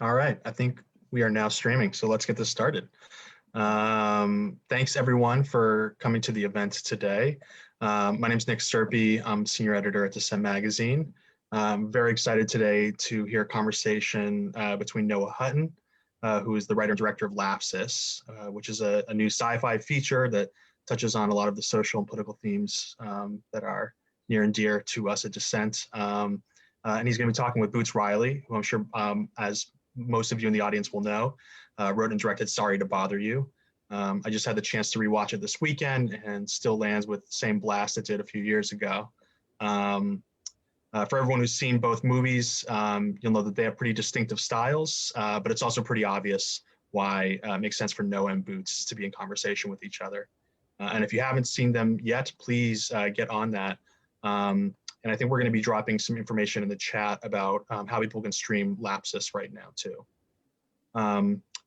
All right, I think we are now streaming, so let's get this started. Thanks everyone for coming to the event today. My name is Nick Serpe. I'm senior editor at Dissent magazine. I'm very excited today to hear a conversation between Noah Hutton, who is the writer and director of Lapsis, which is a new sci-fi feature that touches on a lot of the social and political themes that are near and dear to us at Dissent. And he's going to be talking with Boots Riley, who I'm sure, as most of you in the audience will know, wrote and directed Sorry to Bother You. I just had the chance to rewatch it this weekend and still lands with the same blast it did a few years ago. For everyone who's seen both movies, you'll know that they have pretty distinctive styles, but it's also pretty obvious why it makes sense for Noah and Boots to be in conversation with each other. And if you haven't seen them yet, please get on that. And I think we're going to be dropping some information in the chat about how people can stream Lapsis right now too.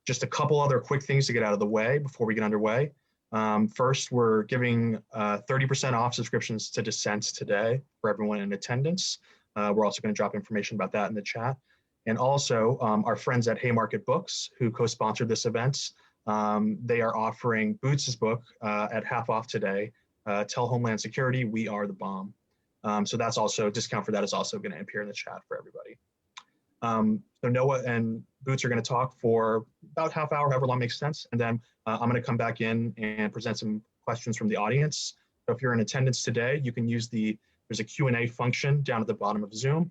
Just a couple other quick things to get out of the way before we get underway. First, we're giving 30% off subscriptions to Dissent today for everyone in attendance. We're also going to drop information about that in the chat. And also, our friends at Haymarket Books, who co-sponsored this event, they are offering Boots' book at half off today, Tell Homeland Security, We Are the Bomb. So that's also, discount for that is also going to appear in the chat for everybody. So Noah and Boots are going to talk for about half hour, however long makes sense. And then I'm going to come back in and present some questions from the audience. So if you're in attendance today, you can use there's a Q&A function down at the bottom of Zoom.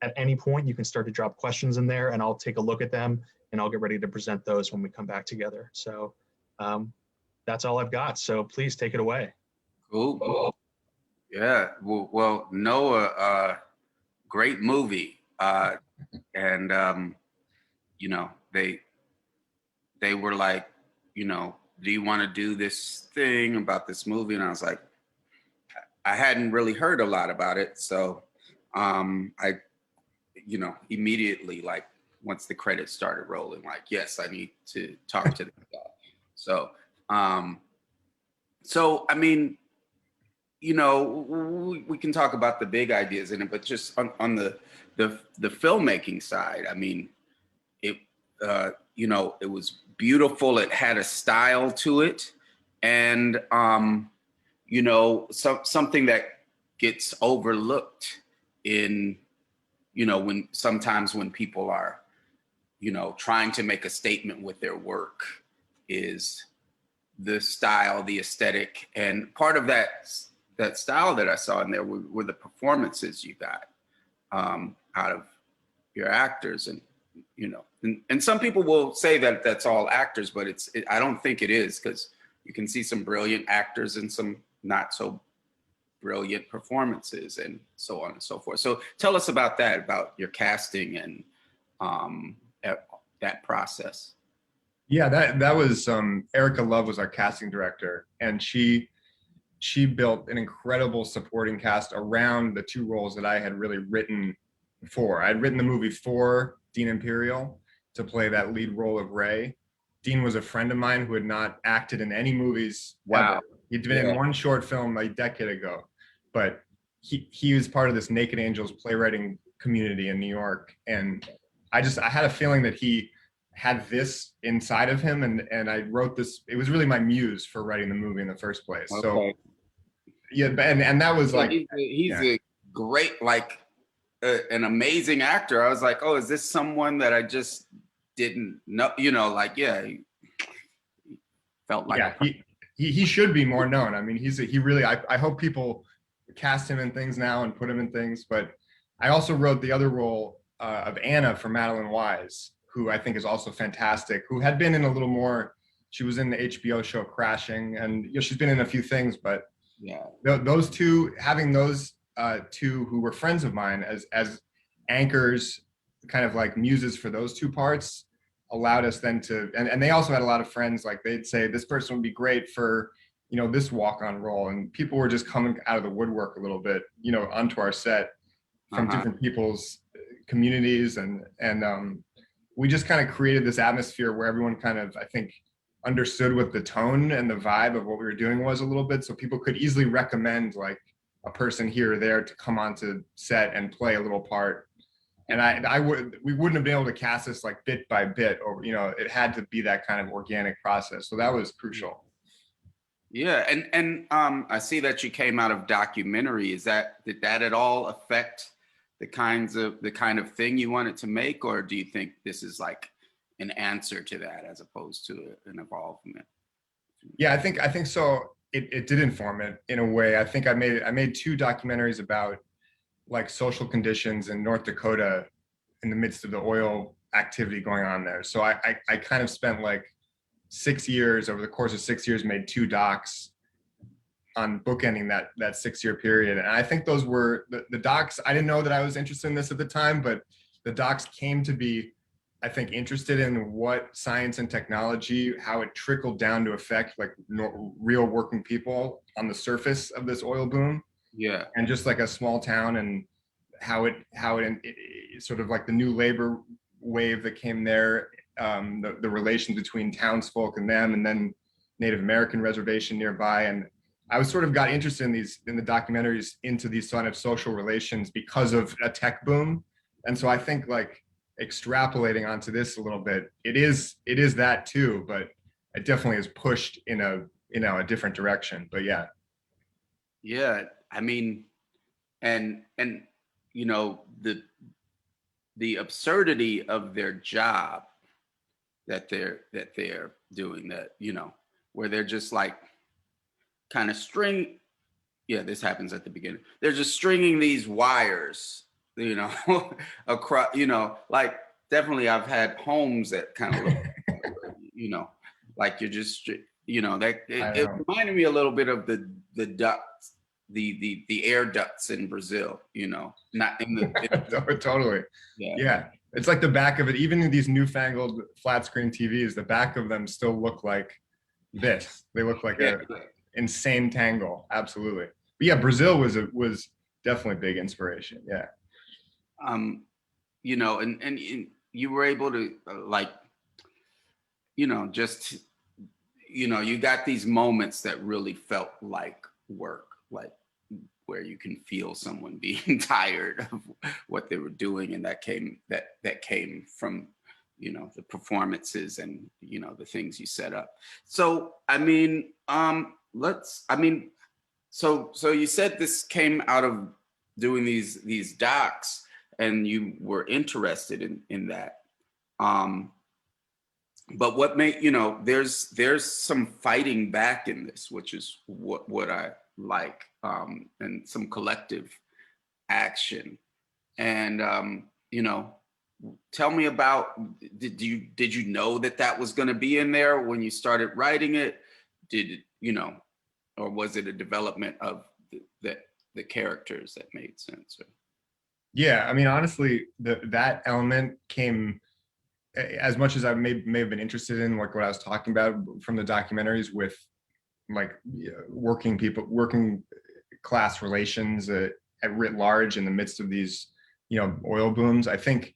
At any point, you can start to drop questions in there and I'll take a look at them and I'll get ready to present those when we come back together. So that's all I've got. So please take it away. Cool. Yeah, well, Noah, great movie. And you know, they were like, you know, do you want to do this thing about this movie? And I was like, I hadn't really heard a lot about it. So I, you know, immediately, like, once the credits started rolling, like, yes, I need to talk to this guy. So, I mean, you know, we can talk about the big ideas in it, but just on the filmmaking side, I mean, it, you know, it was beautiful. It had a style to it. And, you know, something that gets overlooked in, you know, sometimes when people are, you know, trying to make a statement with their work is the style, the aesthetic. And part of that style that I saw in there were the performances you got out of your actors. And, you know, and some people will say that that's all actors, but I don't think it is, because you can see some brilliant actors and some not so brilliant performances and so on and so forth. So tell us about that, about your casting and that process. Yeah, that was Erica Love was our casting director, and she built an incredible supporting cast around the two roles that I had really written for. I'd written the movie for Dean Imperial to play that lead role of Ray. Dean was a friend of mine who had not acted in any movies. Wow. Ever. He'd been in one short film a decade ago, but he was part of this Naked Angels playwriting community in New York. And I had a feeling that he had this inside of him, and I wrote this. It was really my muse for writing the movie in the first place. Okay. So yeah, and that was like, he's a great, like, an amazing actor. I was like, oh, is this someone that I just didn't know? You know, like, yeah, he felt like, yeah, he should be more known. I mean, he really. I hope people cast him in things now and put him in things. But I also wrote the other role of Anna for Madeline Wise, who I think is also fantastic, who had been in a little more. She was in the HBO show Crashing, and, you know, she's been in a few things, but yeah, those two, having those two who were friends of mine as anchors, kind of like muses for those two parts, allowed us then to, and they also had a lot of friends, like they'd say, this person would be great for, you know, this walk-on role, and people were just coming out of the woodwork a little bit, you know, onto our set from different people's communities, and we just kind of created this atmosphere where everyone kind of, I think, understood what the tone and the vibe of what we were doing was a little bit, so people could easily recommend like a person here or there to come onto set and play a little part. we wouldn't have been able to cast this like bit by bit, or it had to be that kind of organic process. So that was crucial. Yeah, and I see that you came out of documentary. Did that at all affect the kind of thing you wanted to make, or do you think this is like an answer to that as opposed to an involvement? Yeah, I think so. It did inform it in a way. I think I made two documentaries about like social conditions in North Dakota in the midst of the oil activity going on there. So I kind of spent like 6 years, over the course of 6 years, made two docs on bookending that 6-year period. And I think those were the docs. I didn't know that I was interested in this at the time, but the docs came to be, I think, interested in what science and technology, how it trickled down to affect like real working people on the surface of this oil boom. Yeah. And just like a small town, and how it sort of like the new labor wave that came there, the relations between townsfolk and them, and then Native American reservation nearby. And I was sort of got interested in the documentaries into these sort of social relations because of a tech boom. And so I think like extrapolating onto this a little bit, it is that too, but it definitely is pushed in a different direction. But yeah. Yeah, I mean, and the absurdity of their job that they're doing, that where they're just like kind of this happens at the beginning. They're just stringing these wires, across, like definitely I've had homes that kind of look, like you're just, that it reminded me a little bit of the ducts, the air ducts in Brazil, not in the totally. Yeah. It's like the back of it, even in these newfangled flat screen TVs, the back of them still look like this. They look like a insane tangle. Absolutely. But yeah, Brazil was definitely a big inspiration. Yeah. And you were able to just, you got these moments that really felt like work, like where you can feel someone being tired of what they were doing, and that came from the performances and the things you set up. So I mean, so you said this came out of doing these docs, and you were interested in that. But what made there's some fighting back in this, which is what I like, and some collective action. And tell me about, did you know that was going to be in there when you started writing it? Or was it a development of the characters that made sense? Yeah, I mean, honestly, that element came, as much as I may have been interested in like what I was talking about from the documentaries with like working class relations at writ large in the midst of these oil booms. I think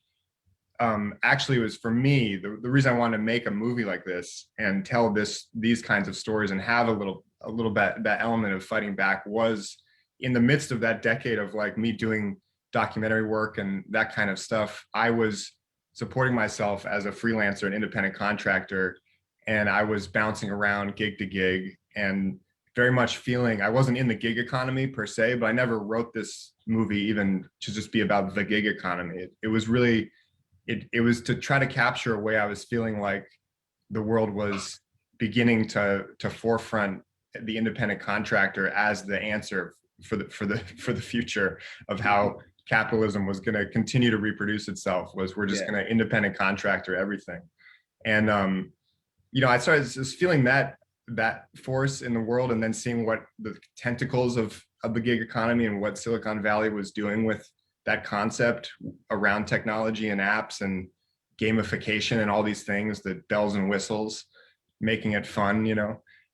actually it was, for me, the reason I wanted to make a movie like this and tell these kinds of stories and have a little bit that element of fighting back was in the midst of that decade of like me doing documentary work and that kind of stuff. I was supporting myself as a freelancer and independent contractor, and I was bouncing around gig to gig and very much feeling I wasn't in the gig economy per se, but I never wrote this movie even to just be about the gig economy. It was really, it was to try to capture a way I was feeling like the world was beginning to forefront the independent contractor as the answer for the future of how capitalism was going to continue to reproduce itself. Was we're just going to independent contractor everything. And I started just feeling that force in the world, and then seeing what the tentacles of the gig economy and what Silicon Valley was doing with that concept around technology and apps and gamification and all these things, the bells and whistles, making it fun.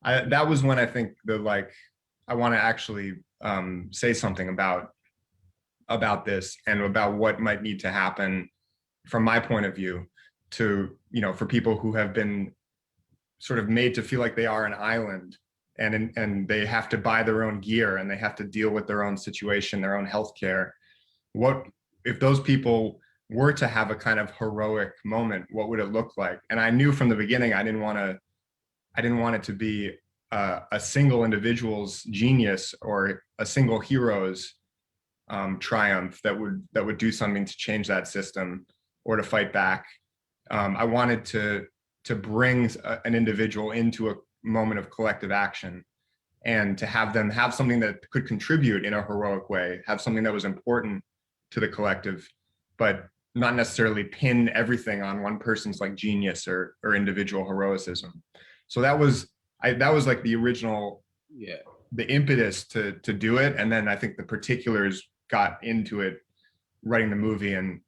That was when I think I want to actually say something about this and about what might need to happen from my point of view to, for people who have been sort of made to feel like they are an island, and they have to buy their own gear and they have to deal with their own situation, their own healthcare. What if those people were to have a kind of heroic moment, what would it look like? And I knew from the beginning I didn't want it to be a single individual's genius or a single hero's triumph that would do something to change that system or to fight back. I wanted to bring an individual into a moment of collective action, and to have them have something that could contribute in a heroic way, have something that was important to the collective, but not necessarily pin everything on one person's like genius or individual heroicism. So that was like the original, the impetus to do it. And then I think the particulars got into it writing the movie and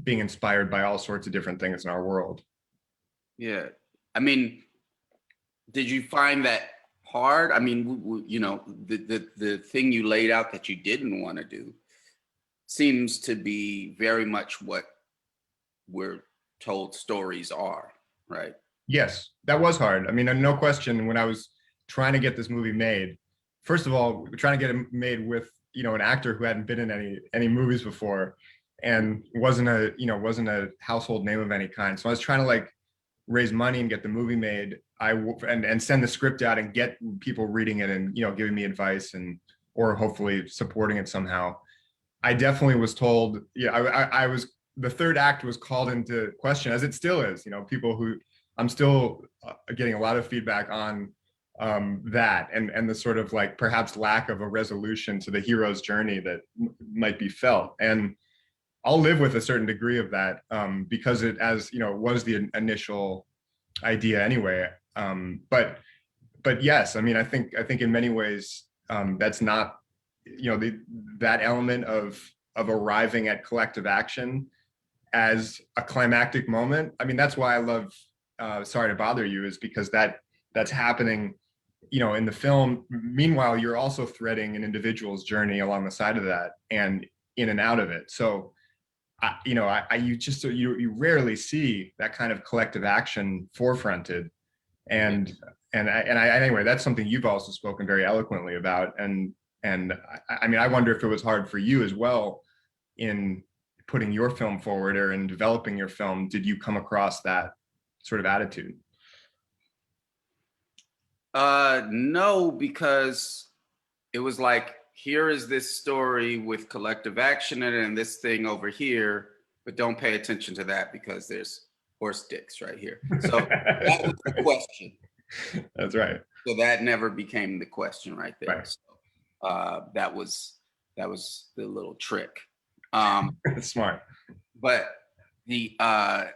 being inspired by all sorts of different things in our world. Yeah. I mean, did you find that hard? I mean, you know, the thing you laid out that you didn't want to do seems to be very much what we're told stories are, right? Yes, that was hard. I mean, no question, when I was trying to get this movie made, first of all, we're trying to get it made with, you know, an actor who hadn't been in any movies before and wasn't a household name of any kind. So I was trying to like raise money and get the movie made. And send the script out and get people reading it and, you know, giving me advice and or hopefully supporting it somehow. I definitely was told, I was, the third act was called into question, as it still is. You know, people who I'm still getting a lot of feedback on that and the sort of like perhaps lack of a resolution to the hero's journey that might be felt. And I'll live with a certain degree of that because it, as you know, was the initial idea anyway. But yes, I mean, I think in many ways that's not, you know, that element of arriving at collective action as a climactic moment. I mean, that's why I love Sorry to Bother You, is because that's happening, you know, in the film. Meanwhile, you're also threading an individual's journey along the side of that and in and out of it. So you rarely see that kind of collective action forefronted, and anyway, that's something you've also spoken very eloquently about, and I mean, I wonder if it was hard for you as well in putting your film forward or in developing your film. Did you come across that sort of attitude? No, because it was like, here is this story with collective action in it and this thing over here, but don't pay attention to that because there's horse dicks right here. So that was the question. That's right. So that never became the question right there. Right. So that was the little trick. Smart. But I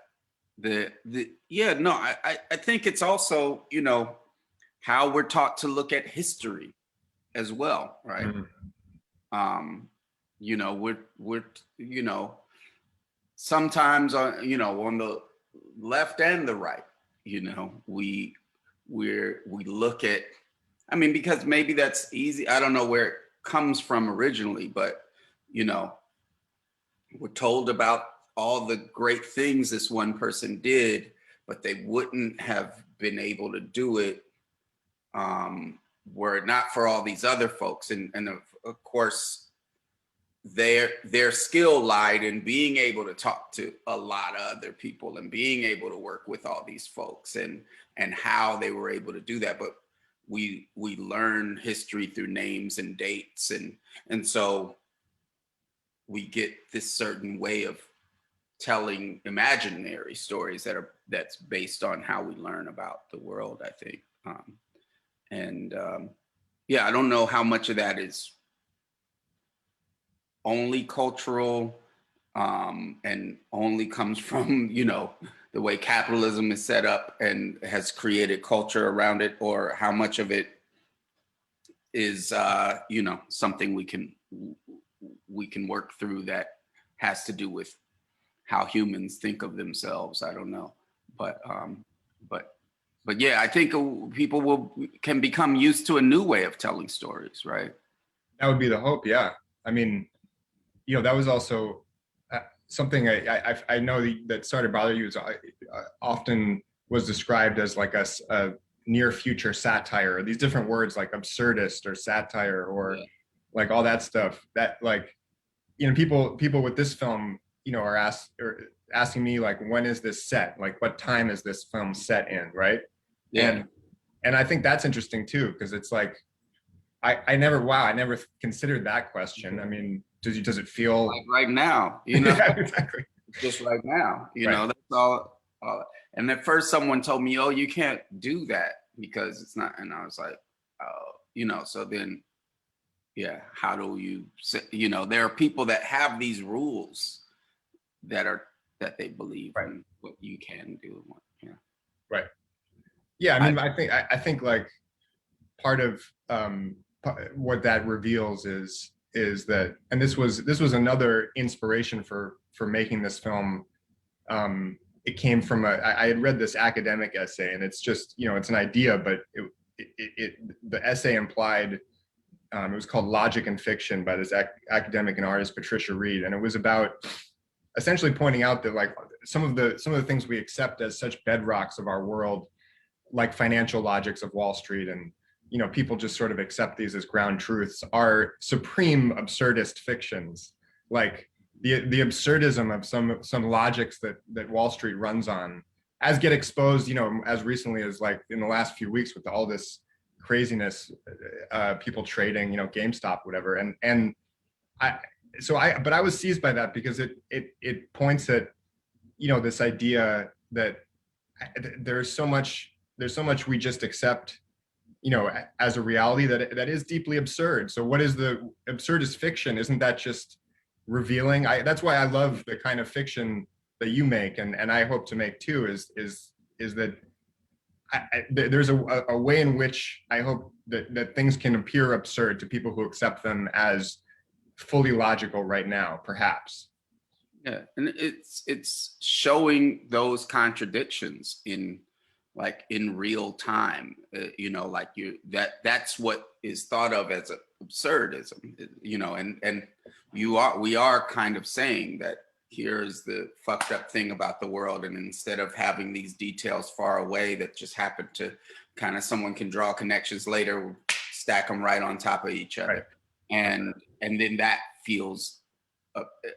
think it's also, you know, how we're taught to look at history as well, right? Mm-hmm. You know, we're you know, sometimes on, you know, on the left and the right, you know, we look at, I mean, because maybe that's easy. I don't know where it comes from originally, but you know, we're told about all the great things this one person did, but they wouldn't have been able to do it were it not for all these other folks. And of course, their skill lied in being able to talk to a lot of other people and being able to work with all these folks and how they were able to do that. But we learn history through names and dates, and so we get this certain way of telling imaginary stories that's based on how we learn about the world, I think. I don't know how much of that is only cultural and only comes from, you know, the way capitalism is set up and has created culture around it, or how much of it is, you know, something we can work through that has to do with how humans think of themselves. I don't know, but yeah, I think people can become used to a new way of telling stories, right? That would be the hope. Yeah, I mean, you know, that was also something I know that Sorry to Bother You is often was described as like a near future satire, or these different words like absurdist or satire or like all that stuff that, like, you know, people with this film are asking me like, when is this set? Like, what time is this film set in, right? Yeah. And I think that's interesting too, because it's like, I never considered that question. I mean, does it feel like right now, you know? Yeah, exactly. Just right now, you Right. know, that's all. And at first someone told me, oh, you can't do that because it's not. And I was like, oh, you know, so then, yeah, how do you say, you know, there are people that have these rules that they believe Right. in what you can do. And what, yeah. Right. Yeah. I mean, I think like part of what that reveals is that, and this was another inspiration for making this film. It came from I had read this academic essay, and it's just, it's an idea, but the essay implied, it was called Logic and Fiction by this academic and artist Patricia Reed, and it was about essentially pointing out that like some of the things we accept as such bedrocks of our world, like financial logics of Wall Street, and people just sort of accept these as ground truths, are supreme absurdist fictions. Like the absurdism of some logics that Wall Street runs on, as get exposed, as recently as like in the last few weeks with all this craziness, people trading, GameStop, whatever. But I was seized by that because it points at, this idea that there's so much we just accept, as a reality that is deeply absurd. So what is the absurdist fiction? Isn't that just revealing? That's why I love the kind of fiction that you make, and I hope to make too, is that there's a way in which I hope that things can appear absurd to people who accept them as fully logical right now, perhaps. Yeah, and it's showing those contradictions in real time, like that's what is thought of as absurdism, and we are kind of saying that here's the fucked up thing about the world, and instead of having these details far away that just happen to kind of, someone can draw connections later, stack them right on top of each other, Right. and then that feels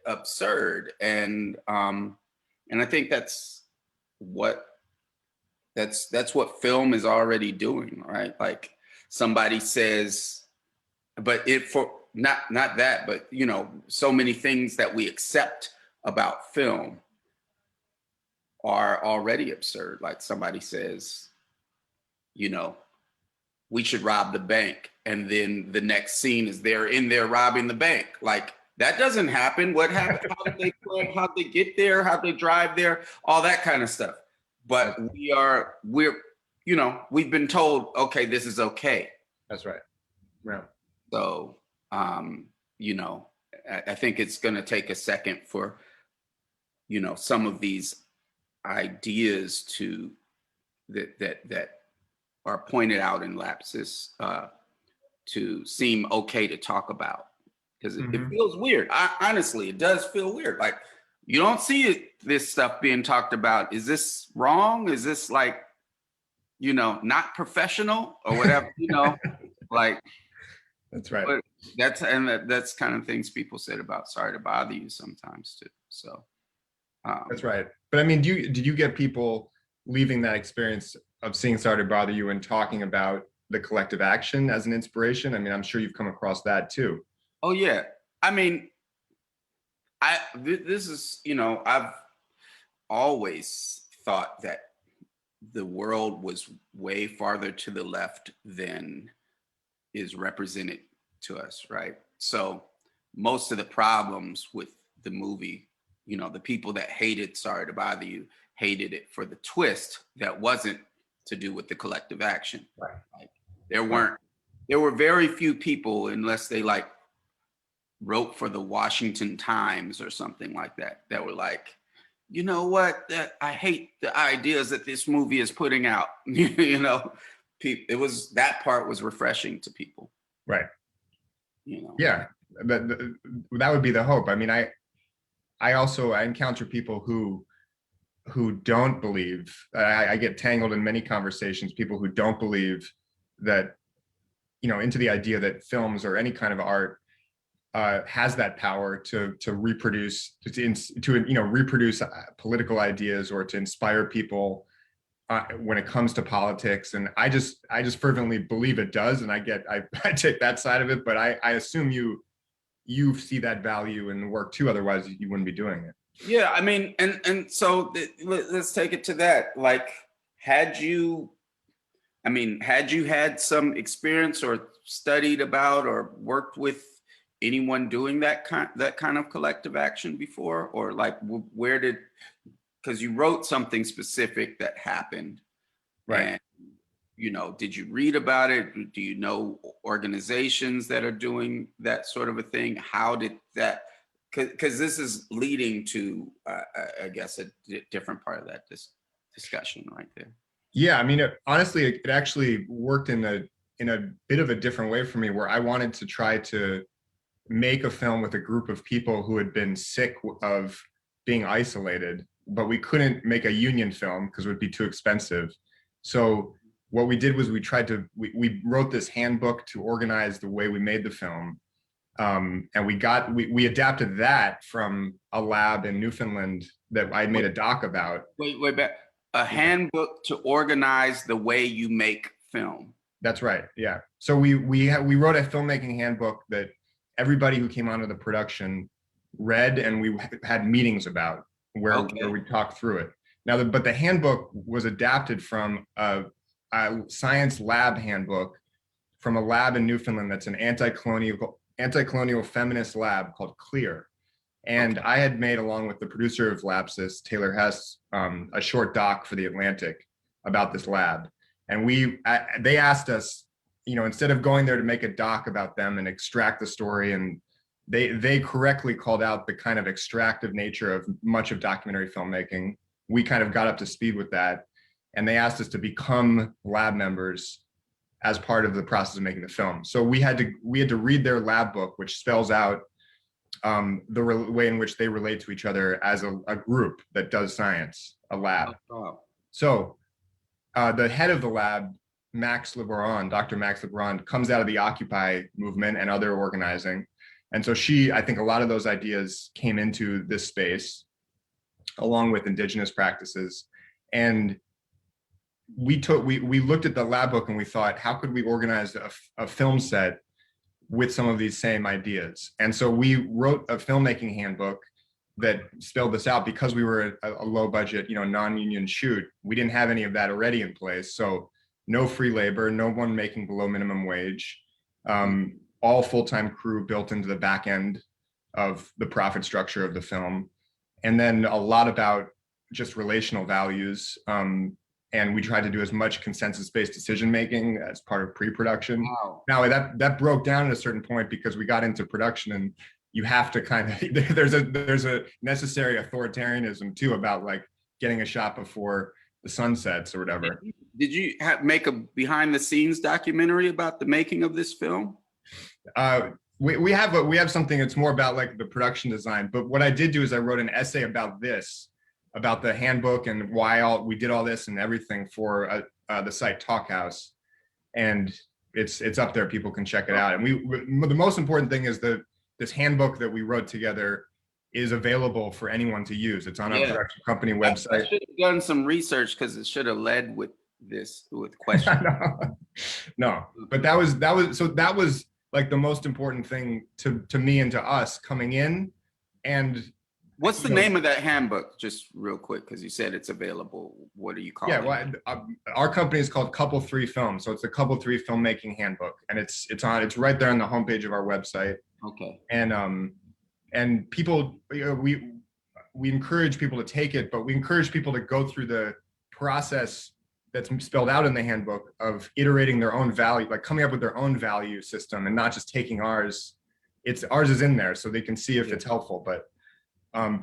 absurd, and I think that's what film is already doing, right? Like somebody says, but for not that, but so many things that we accept about film are already absurd. Like somebody says, we should rob the bank, and then the next scene is they're in there robbing the bank. Like that doesn't happen. What happened? How did they plan? How'd they get there? How'd they drive there? All that kind of stuff. But we've been told, okay, this is okay. That's right. Yeah. So, I think it's going to take a second for, some of these ideas that are pointed out in Lapsis to seem okay to talk about, because it feels weird. Honestly, it does feel weird. Like you don't see this stuff being talked about. Is this wrong? Is this like, not professional or whatever? Like. That's right. But that's kind of things people said about Sorry to Bother You sometimes too. So that's right. But I mean, did you get people leaving that experience of seeing Sorry to Bother You and talking about the collective action as an inspiration? I mean, I'm sure you've come across that too. Oh yeah. I mean, this is, I've always thought that the world was way farther to the left than is represented to us, right? So most of the problems with the movie, the people that hated Sorry to Bother You hated it for the twist that wasn't to do with the collective action. Right. Like, there were very few people, unless they like wrote for the Washington Times or something like that were like, you know what, I hate the ideas that this movie is putting out. It was, that part was refreshing to people. Right. Yeah, that would be the hope. I mean, I encounter people who don't believe. I get tangled in many conversations, people who don't believe that, into the idea that films or any kind of art has that power to reproduce reproduce political ideas or to inspire people when it comes to politics. And I just fervently believe it does, and I take that side of it. But I assume you see that value in the work too, otherwise you wouldn't be doing it. Yeah, I mean, and so let's take it to that. Like, had you had some experience or studied about or worked with anyone doing that kind of collective action before, or like where did, because you wrote something specific that happened, right? And did you read about it? Do you know organizations that are doing that sort of a thing? How did that? Because this is leading to, I guess, a different part of that discussion right there. Yeah, I mean, honestly, it actually worked in a bit of a different way for me, where I wanted to try to make a film with a group of people who had been sick of being isolated, but we couldn't make a union film because it would be too expensive. So what we did was we wrote this handbook to organize the way we made the film. And we adapted that from a lab in Newfoundland that I made a doc about. Wait back. A handbook to organize the way you make film. That's right. Yeah. So we wrote a filmmaking handbook that everybody who came onto the production read, and we had meetings about where we talked through it. Now, but the handbook was adapted from a science lab handbook from a lab in Newfoundland that's an anti-colonial feminist lab called CLEAR. And I had made, along with the producer of Lapsis, Taylor Hess, a short doc for The Atlantic about this lab. And they asked us, instead of going there to make a doc about them and extract the story, and they correctly called out the kind of extractive nature of much of documentary filmmaking. We kind of got up to speed with that. And they asked us to become lab members as part of the process of making the film. So we had to read their lab book, which spells out the way in which they relate to each other as a group that does science, a lab. Oh. So the head of the lab, Dr. Max LeBron, comes out of the Occupy movement and other organizing. And so I think a lot of those ideas came into this space, along with indigenous practices. And we looked at the lab book and we thought, how could we organize a film set with some of these same ideas? And so we wrote a filmmaking handbook that spelled this out. Because we were a low budget, non-union shoot, we didn't have any of that already in place. So no free labor, no one making below minimum wage, all full-time crew built into the back end of the profit structure of the film. And then a lot about just relational values. And we tried to do as much consensus-based decision-making as part of pre-production. Wow. Now that broke down at a certain point because we got into production, and you have to kind of, there's a necessary authoritarianism too about like getting a shot before the sun sets or whatever. Did you make a behind-the-scenes documentary about the making of this film? We have something that's more about like the production design. But what I did do is I wrote an essay about the handbook and why we did all this and everything for the site Talkhouse, and it's up there. People can check it out. And the most important thing is this handbook that we wrote together is available for anyone to use. It's on our production company website. I should have done some research because it should have led with questions. No, but that was like the most important thing to me and to us coming in. And what's the name of that handbook, just real quick, because you said it's available? What do you call it? Yeah, well, our company is called Couple 3 Film, so it's the Couple 3 filmmaking handbook, and it's right there on the homepage of our website. Okay. And people, we encourage people to take it, but we encourage people to go through the process that's spelled out in the handbook of iterating their own value, like coming up with their own value system, and not just taking ours. Ours is in there so they can see if it's helpful, but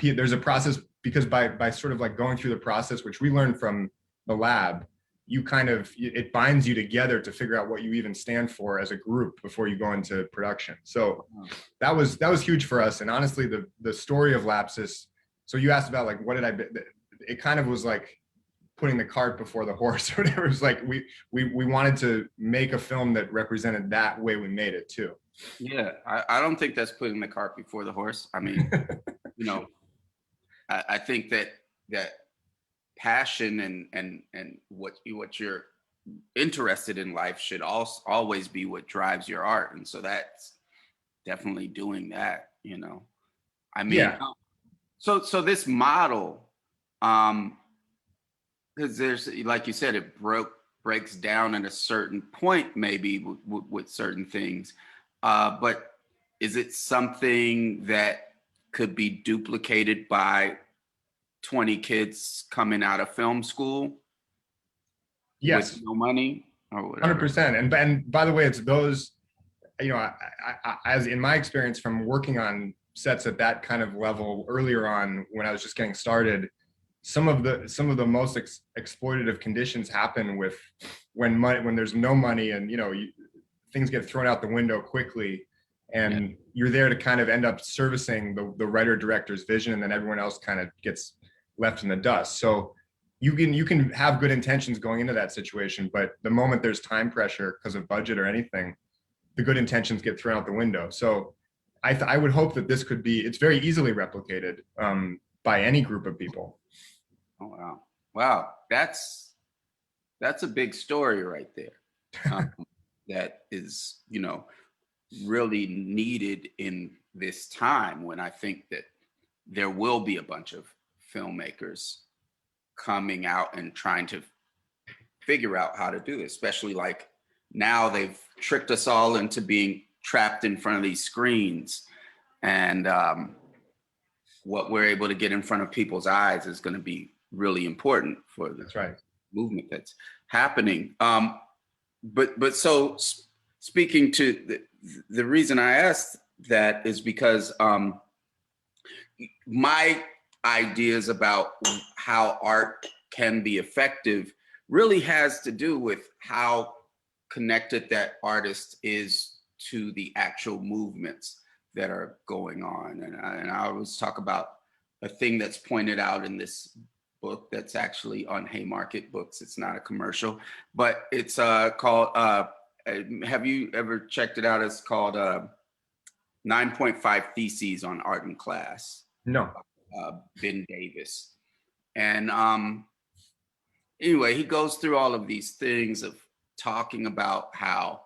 there's a process, because by sort of like going through the process, which we learned from the lab, it binds you together to figure out what you even stand for as a group before you go into production. So that was huge for us. And honestly, the story of Lapsis. So you asked about like, it kind of was like putting the cart before the horse or whatever. It was like, we wanted to make a film that represented that way we made it too. Yeah, I don't think that's putting the cart before the horse. I mean, you know, I think that passion and what you're interested in life should also always be what drives your art, and so that's definitely doing that. I mean, Yeah. so this model, um, because there's, like you said, it breaks down at a certain point, maybe with certain things, but is it something that could be duplicated by 20 kids coming out of film school with Yes. no money or whatever? 100%. And by the way, it's those, as in my experience from working on sets at that kind of level earlier on when I was just getting started, some of the most exploitative conditions happen when there's no money, and things get thrown out the window quickly, Yeah. and you're there to kind of end up servicing the writer director's vision, and then everyone else kind of gets left in the dust. So you can have good intentions going into that situation, but the moment there's time pressure because of budget or anything, the good intentions get thrown out the window. So I would hope that this could be, it's very easily replicated by any group of people. Oh, wow, that's a big story right there. That is, really needed in this time when I think that there will be a bunch of filmmakers coming out and trying to figure out how to do it, especially like now they've tricked us all into being trapped in front of these screens, and what we're able to get in front of people's eyes is going to be really important for the That's right. movement that's happening. But so speaking to the reason I asked that is because my ideas about how art can be effective really has to do with how connected that artist is to the actual movements that are going on. And I always talk about a thing that's pointed out in this book that's actually on Haymarket Books. It's not a commercial, but it's called, have you ever checked it out? It's called 9.5 Theses on Art and Class. No. Ben Davis. And anyway, he goes through all of these things of talking about how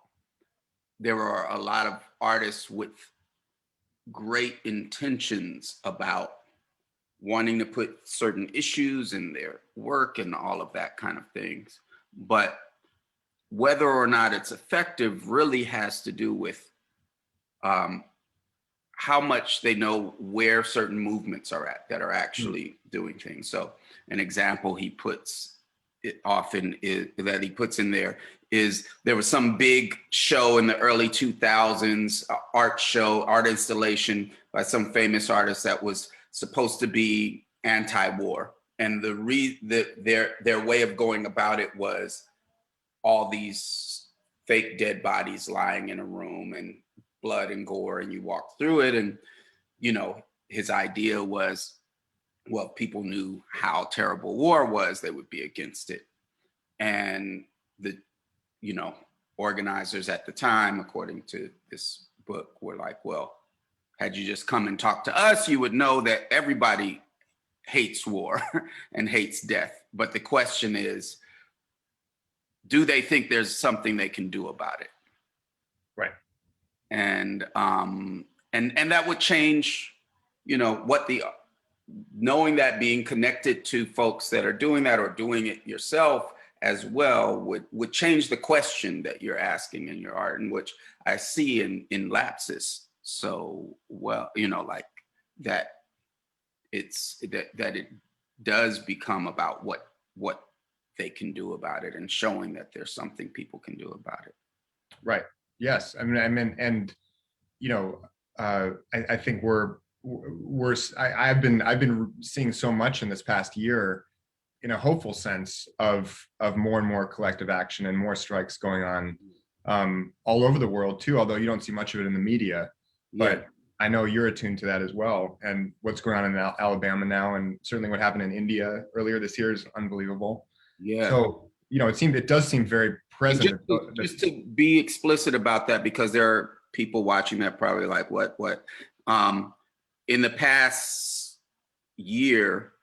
there are a lot of artists with great intentions about wanting to put certain issues in their work and all of that kind of things. But whether or not it's effective really has to do with how much they know where certain movements are at that are actually doing things. So an example he puts it often is that he puts in there is there was some big show in the early 2000s, art installation by some famous artist that was supposed to be anti-war. And their way of going about it was all these fake dead bodies lying in a room and blood and gore, and you walk through it. And, his idea was, well, people knew how terrible war was, they would be against it. And the, organizers at the time, according to this book, were like, well, had you just come and talked to us, you would know that everybody hates war and hates death. But the question is, do they think there's something they can do about it? Right. And that would change, what knowing that, being connected to folks that are doing that or doing it yourself as well would change the question that you're asking in your art, and which I see in Lapsis. So, well, like that it's that it does become about what they can do about it, and showing that there's something people can do about it. Right. Yes. And I think I've been seeing so much in this past year, in a hopeful sense of more and more collective action and more strikes going on all over the world too, although you don't see much of it in the media. But I know you're attuned to that as well. And what's going on in Alabama now, and certainly what happened in India earlier this year, is unbelievable. Yeah. So, it does seem very present. Just to be explicit about that, because there are people watching that probably like, what? In the past year,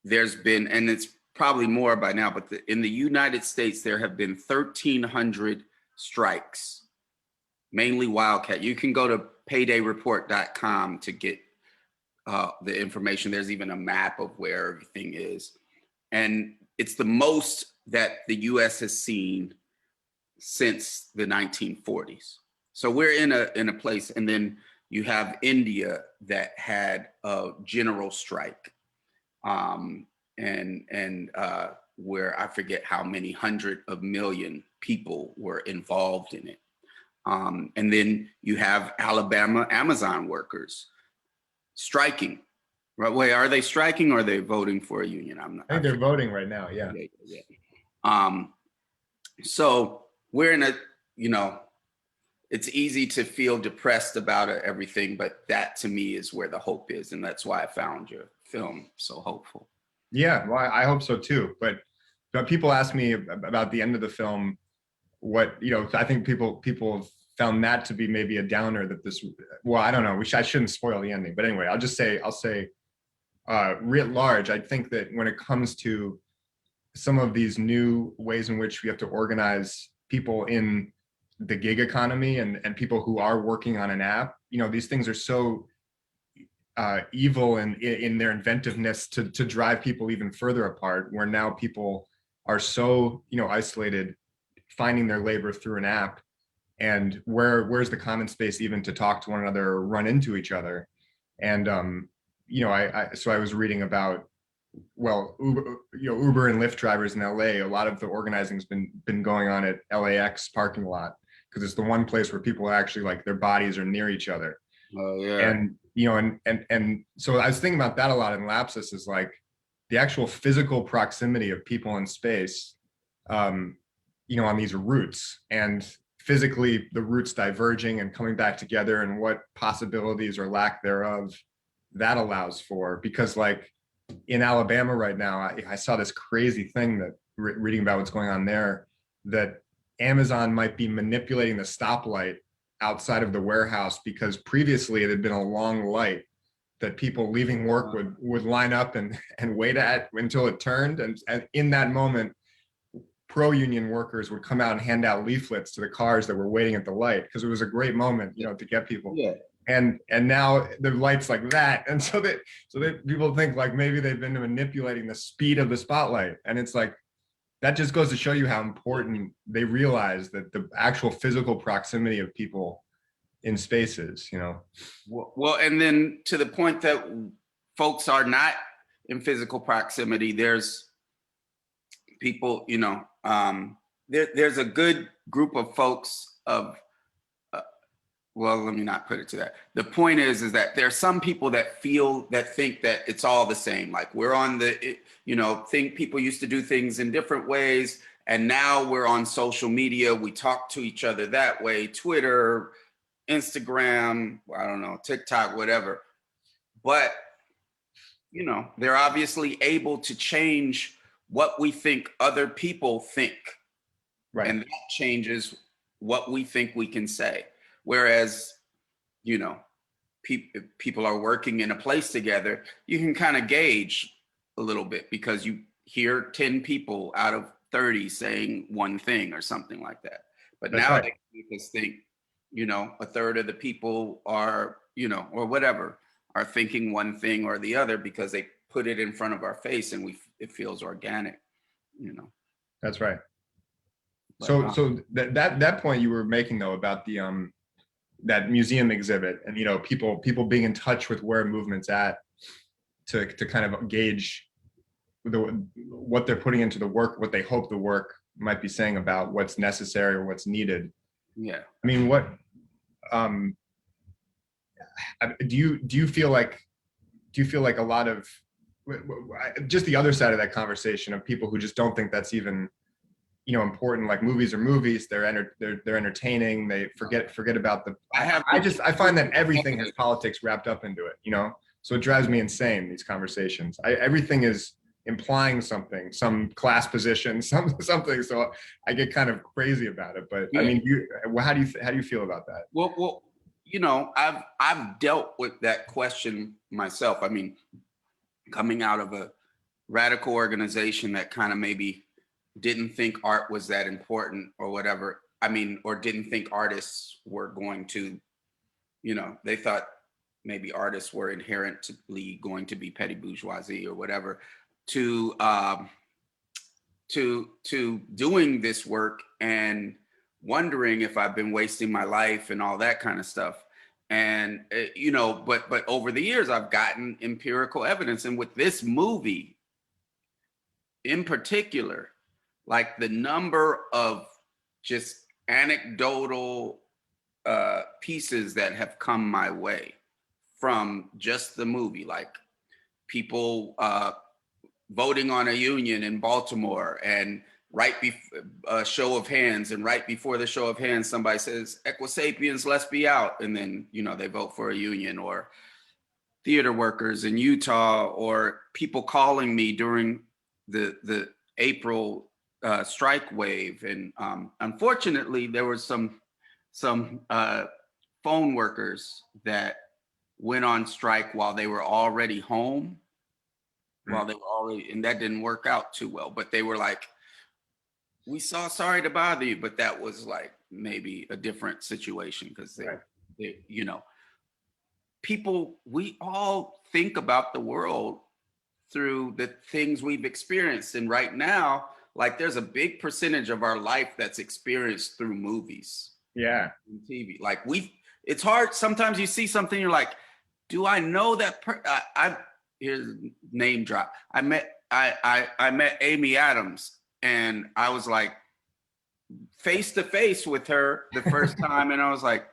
there's been, and it's probably more by now, but in the United States, there have been 1,300 strikes, mainly wildcat. You can go to paydayreport.com to get the information. There's even a map of where everything is. And it's the most that the US has seen since the 1940s. So we're in a place, and then you have India that had a general strike. Where I forget how many 100 million people were involved in it. And then you have Alabama Amazon workers striking. Right? Wait, are they striking or are they voting for a union? I think they're voting right now. Yeah. So we're in a, it's easy to feel depressed about everything, but that to me is where the hope is. And that's why I found your film so hopeful. Yeah, well, I hope so too. But people ask me about the end of the film. What, I think people found that to be maybe a downer. That this, well, I don't know. I shouldn't spoil the ending. But anyway, I'll say, writ large, I think that when it comes to some of these new ways in which we have to organize people in the gig economy and people who are working on an app, these things are so evil in their inventiveness to drive people even further apart, where now people are so isolated, finding their labor through an app, and where's the common space even to talk to one another or run into each other. And so I was reading about, well, Uber and Lyft drivers in LA, a lot of the organizing's been going on at LAX parking lot, because it's the one place where people actually, like, their bodies are near each other. Oh yeah. And and so I was thinking about that a lot in Lapsis, is like the actual physical proximity of people in space, on these routes, and physically the routes diverging and coming back together, and what possibilities or lack thereof that allows for. Because like in Alabama right now, I saw this crazy thing that reading about what's going on there, that Amazon might be manipulating the stoplight outside of the warehouse, because previously it had been a long light that people leaving work would line up and wait at until it turned. And in that moment, pro-union workers would come out and hand out leaflets to the cars that were waiting at the light, because it was a great moment, to get people. Yeah. And now the light's like that. And so people think like maybe they've been manipulating the speed of the spotlight. And it's like, that just goes to show you how important they realize that the actual physical proximity of people in spaces, Well, and then to the point that folks are not in physical proximity, there's people, there's a good group of folks of, well, let me not put it to that. The point is that there are some people that think that it's all the same. Like we're on think people used to do things in different ways, and now we're on social media. We talk to each other that way, Twitter, Instagram, I don't know, TikTok, whatever. But, they're obviously able to change what we think other people think. Right. And that changes what we think we can say. Whereas, people are working in a place together, you can kind of gauge a little bit, because you hear 10 people out of 30 saying one thing or something like that. But That's now right. they make us think, a third of the people are, or whatever, are thinking one thing or the other, because they put it in front of our face and it feels organic, That's right. But, So that point you were making though about the that museum exhibit, and people being in touch with where movement's at, to kind of gauge what they're putting into the work, what they hope the work might be saying about what's necessary or what's needed. Yeah. I mean, what do you feel like a lot of, just the other side of that conversation, of people who just don't think that's even important, like movies are movies, they're entertaining, they forget about the, I find that everything has politics wrapped up into it, so it drives me insane, these conversations. Everything is implying something, some class position, something, so I get kind of crazy about it. But yeah. I mean, how do you feel about that? Well, you know, I've dealt with that question myself. I mean, coming out of a radical organization that kind of maybe didn't think art was that important or whatever. I mean, or didn't think artists were going to, you know, they thought maybe artists were inherently going to be petty bourgeoisie or whatever, to doing this work and wondering if I've been wasting my life and all that kind of stuff. And you know, but over the years I've gotten empirical evidence, and with this movie in particular, like the number of just anecdotal pieces that have come my way from just the movie, like people voting on a union in Baltimore, and right before a show of hands, and right before the show of hands, somebody says, "Equisapiens, let's be out," and then, you know, they vote for a union. Or theater workers in Utah, or people calling me during the April strike wave. And unfortunately, there was some phone workers that went on strike while they were already home, and that didn't work out too well. But they were like, "We saw Sorry to Bother You," but that was like maybe a different situation, because they, you know, people, we all think about the world through the things we've experienced. And right now, like, there's a big percentage of our life that's experienced through movies. Yeah. And TV. Like, it's hard. Sometimes you see something, you're like, do I know that here's a name drop. I met Amy Adams, and I was like face to face with her the first time, and I was like,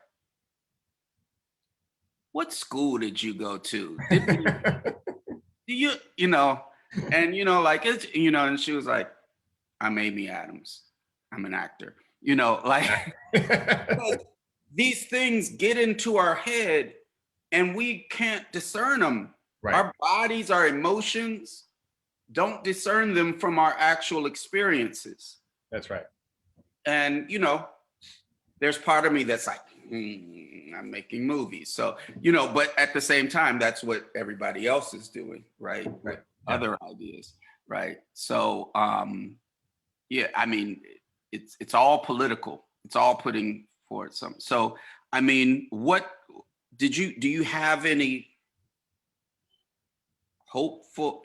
"What school did you go to? Do you know?" And, you know, like, it's, you know, and she was like, "I'm Amy Adams. I'm an actor." You know, like, these things get into our head and we can't discern them. Right. Our bodies, our emotions don't discern them from our actual experiences. That's right. And, you know, there's part of me that's like, I'm making movies. So, you know, but at the same time, that's what everybody else is doing, right? With other ideas, right? So, yeah, I mean, it's all political. It's all putting forward some. So, I mean, do you have any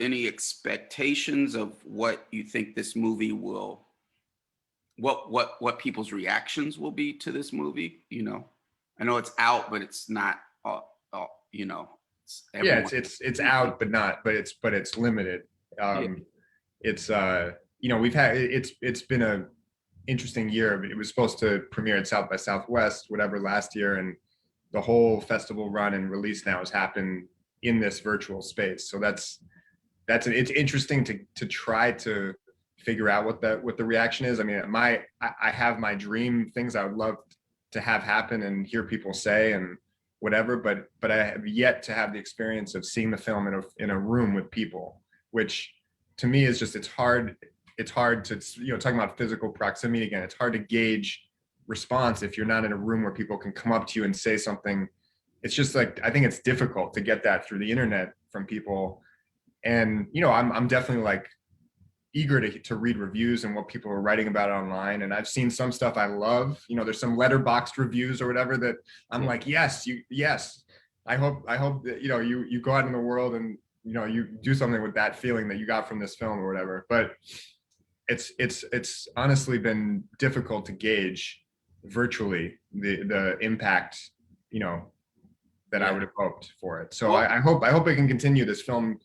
any expectations of what you think this movie will, what people's reactions will be to this movie? You know, I know it's out, but it's not, you know, it's out, but it's limited. It's you know, it's been a interesting year. It was supposed to premiere at South by Southwest, whatever, last year, and the whole festival run and release now has happened in this virtual space. So it's interesting to try to figure out what the reaction is. I mean, I have my dream things I would love to have happen and hear people say and whatever, but I have yet to have the experience of seeing the film in a room with people, which to me is just, it's hard to, you know, talking about physical proximity again, it's hard to gauge response if you're not in a room where people can come up to you and say something. It's just like, I think it's difficult to get that through the internet from people. And, you know, I'm definitely like eager to read reviews and what people are writing about it online. And I've seen some stuff I love, you know, there's some letterboxed reviews or whatever that I'm like, yes. I hope that, you know, you go out in the world and, you know, you do something with that feeling that you got from this film or whatever. But it's honestly been difficult to gauge virtually the impact, you know, that I would have hoped for it. So I hope it can continue. This film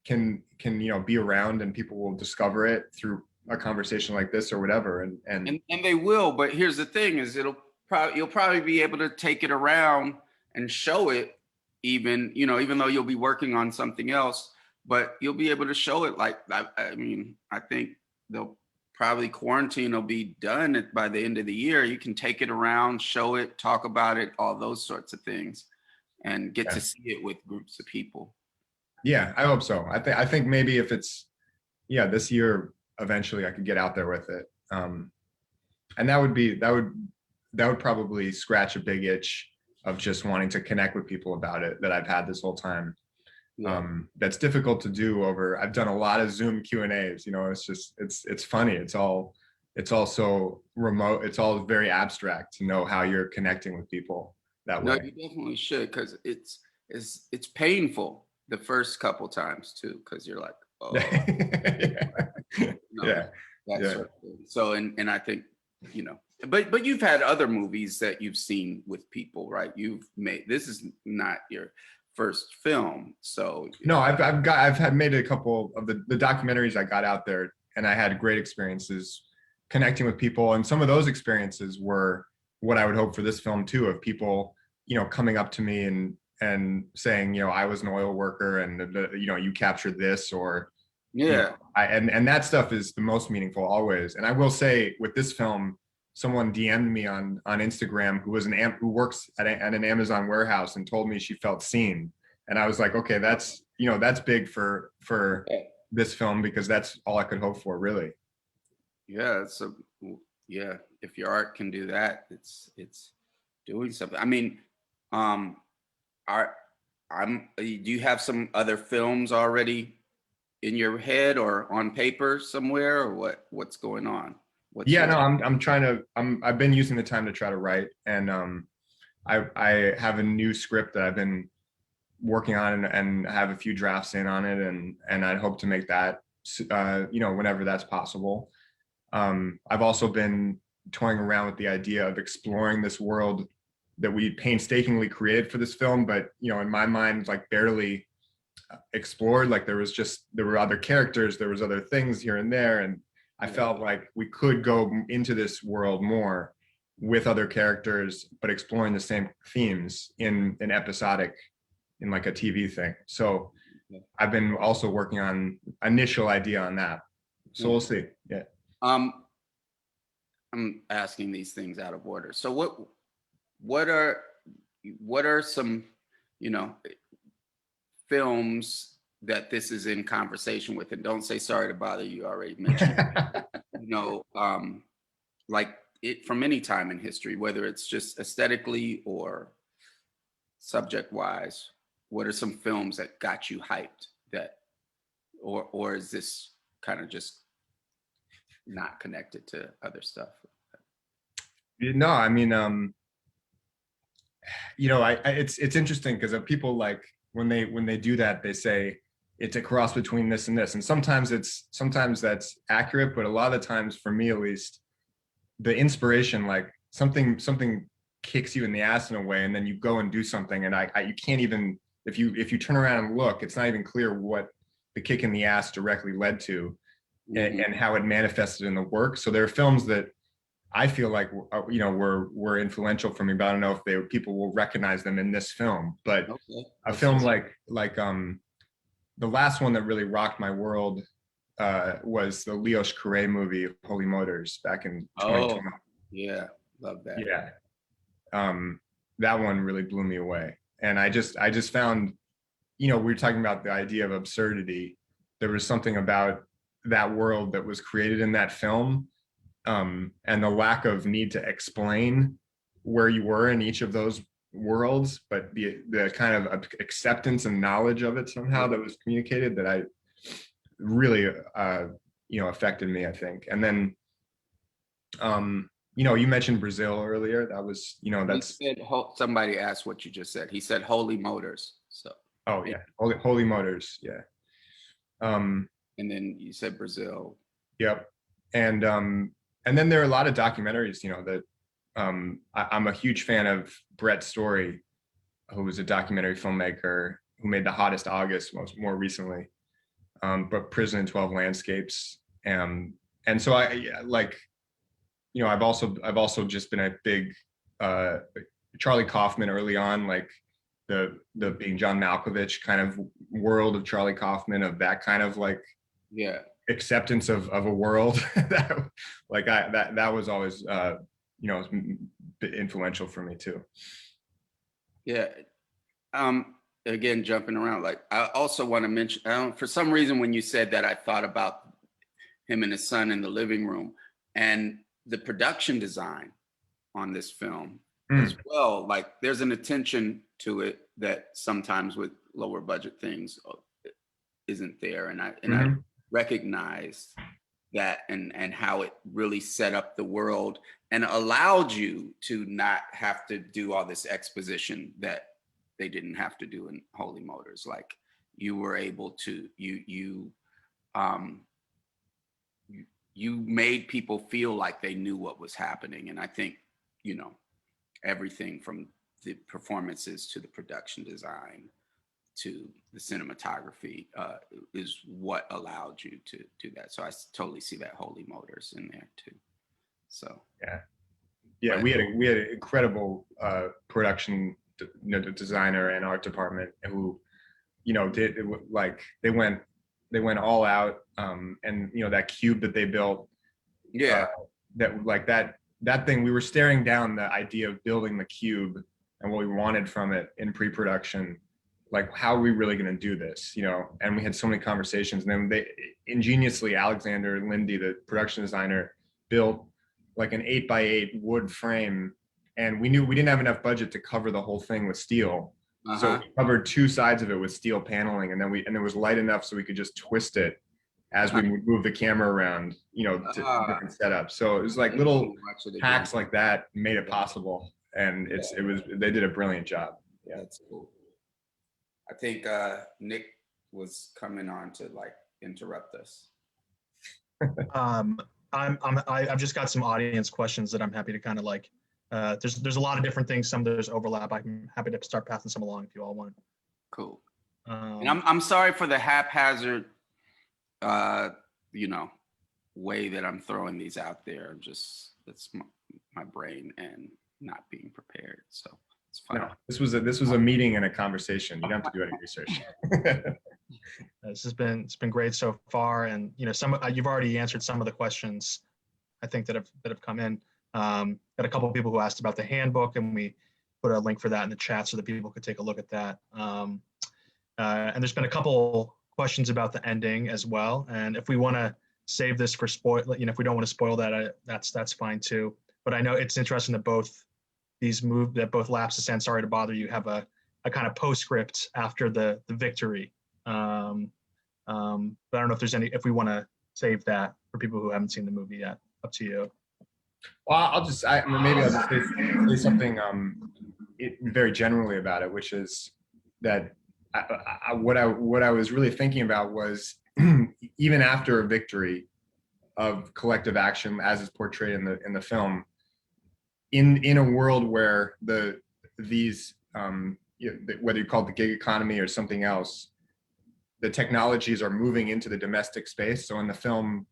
can, you know, be around and people will discover it through a conversation like this or whatever. And they will. But here's the thing: is you'll probably be able to take it around and show it, even, you know, even though you'll be working on something else, but you'll be able to show it. Like, I mean, I think they'll probably, quarantine will be done by the end of the year. You can take it around, show it, talk about it, all those sorts of things, and get to see it with groups of people. Yeah, I hope so. I think maybe if it's, this year, eventually I could get out there with it. And that would probably scratch a big itch of just wanting to connect with people about it that I've had this whole time. Yeah. That's difficult to do over. I've done a lot of Zoom Q&As. You know, it's funny. It's all so remote. It's all very abstract to know how you're connecting with people that No, way. you definitely should, because it's painful the first couple times too, because you're like, oh, no, Yeah. that Yeah. sort of thing. So and I think, you know, but you've had other movies that you've seen with people, right? You've made, this is not your first film, so No, I've had made a couple of the documentaries I got out there, and I had great experiences connecting with people, and some of those experiences were what I would hope for this film too, of people, you know, coming up to me and saying, you know, I was an oil worker, and you know, you captured this, or you yeah. know, and that stuff is the most meaningful always. And I will say, with this film, someone DM'd me on Instagram who works at an Amazon warehouse and told me she felt seen. And I was like, okay, that's, you know, that's big for this film, because that's all I could hope for, really. Yeah, so yeah, if your art can do that, it's doing something. I mean, are do you have some other films already in your head or on paper somewhere, or what's going on? Yeah, no, I'm trying to, I've been using the time to try to write, and I have a new script that I've been working on, and have a few drafts in on it, and I hope to make that you know, whenever that's possible. I've also been toying around with the idea of exploring this world that we painstakingly created for this film, but you know, in my mind, like barely explored. Like there were other characters, there was other things here and there, and I felt like we could go into this world more with other characters, but exploring the same themes in an episodic, in like a TV thing. So I've been also working on initial idea on that. So we'll see. Yeah. I'm asking these things out of order. So what are some, you know, films that this is in conversation with? And don't say sorry to bother you, already mentioned. You know, like it from any time in history, whether it's just aesthetically or subject wise. What are some films that got you hyped, that or is this kind of just not connected to other stuff? No, I mean, you know, it's interesting because people, like, when they do that, they say it's a cross between this and this, and sometimes that's accurate, but a lot of the times, for me at least, the inspiration, like something kicks you in the ass in a way, and then you go and do something, and you can't even, if you turn around and look, it's not even clear what the kick in the ass directly led to, and how it manifested in the work. So there are films that I feel like, you know, were influential for me, but I don't know if people will recognize them in this film. But a film like the last one that really rocked my world was the Leos Carré movie Holy Motors back in 2020. Yeah, love that. Yeah, that one really blew me away. And I just found, you know, we were talking about the idea of absurdity. There was something about that world that was created in that film, and the lack of need to explain where you were in each of those worlds, but the kind of acceptance and knowledge of it somehow that was communicated, that I really you know, affected me, I think. And then you know, you mentioned Brazil earlier. That was, you know, that's, somebody asked what you just said. He said Holy Motors. So oh yeah, Holy Motors, yeah. And then you said Brazil. Yep. And then there are a lot of documentaries, you know, that I'm a huge fan of Brett Story, who was a documentary filmmaker who made The Hottest August more recently, but Prison in 12 Landscapes. And so like, you know, I've also just been a big Charlie Kaufman early on, like the being John Malkovich kind of world of Charlie Kaufman, of that kind of like, yeah, acceptance of a world that, like, that was always you know, influential for me too. Yeah. Again, jumping around, like I also want to mention, for some reason when you said that, I thought about him and his son in the living room, and the production design on this film as well. Like there's an attention to it that sometimes with lower budget things isn't there. And I recognized that and how it really set up the world and allowed you to not have to do all this exposition that they didn't have to do in Holy Motors. Like you were able to, you made people feel like they knew what was happening. And I think, you know, everything from the performances to the production design to the cinematography is what allowed you to do that. So I totally see that Holy Motors in there too. So yeah, we had an incredible production designer and art department who, you know, they went all out, and you know that cube that they built, that thing, we were staring down the idea of building the cube and what we wanted from it in pre-production. Like, how are we really going to do this, you know? And we had so many conversations, and then they ingeniously, Alexander Lindy, the production designer, built like an 8x8 wood frame, and we knew we didn't have enough budget to cover the whole thing with steel. So we covered two sides of it with steel paneling, and then there was light enough so we could just twist it as we move the camera around, you know, to different setups. So it was like little hacks like that made it possible, and they did a brilliant job. Yeah, that's cool. I think Nick was coming on to like interrupt us. I've just got some audience questions that I'm happy to kind of like. There's a lot of different things. Some there's overlap. I'm happy to start passing some along if you all want. Cool. And I'm sorry for the haphazard, you know, way that I'm throwing these out there. It's my brain and not being prepared. So it's fine. No, this was a meeting and a conversation. You don't have to do any research. It's been great so far, and you know, you've already answered some of the questions I think that have come in. Got a couple of people who asked about the handbook, and we put a link for that in the chat so that people could take a look at that. And there's been a couple questions about the ending as well. And if we want to save this for spoil, you know, if we don't want to spoil that, that's fine too. But I know it's interesting that both Lapsis and Sorry to Bother You have a kind of postscript after the victory. But I don't know if we want to save that for people who haven't seen the movie yet. Up to you. Well, maybe I'll just say something very generally about it, which is that what I was really thinking about was even after a victory of collective action, as is portrayed in the film, in a world where these whether you call it the gig economy or something else, the technologies are moving into the domestic space. So in the film,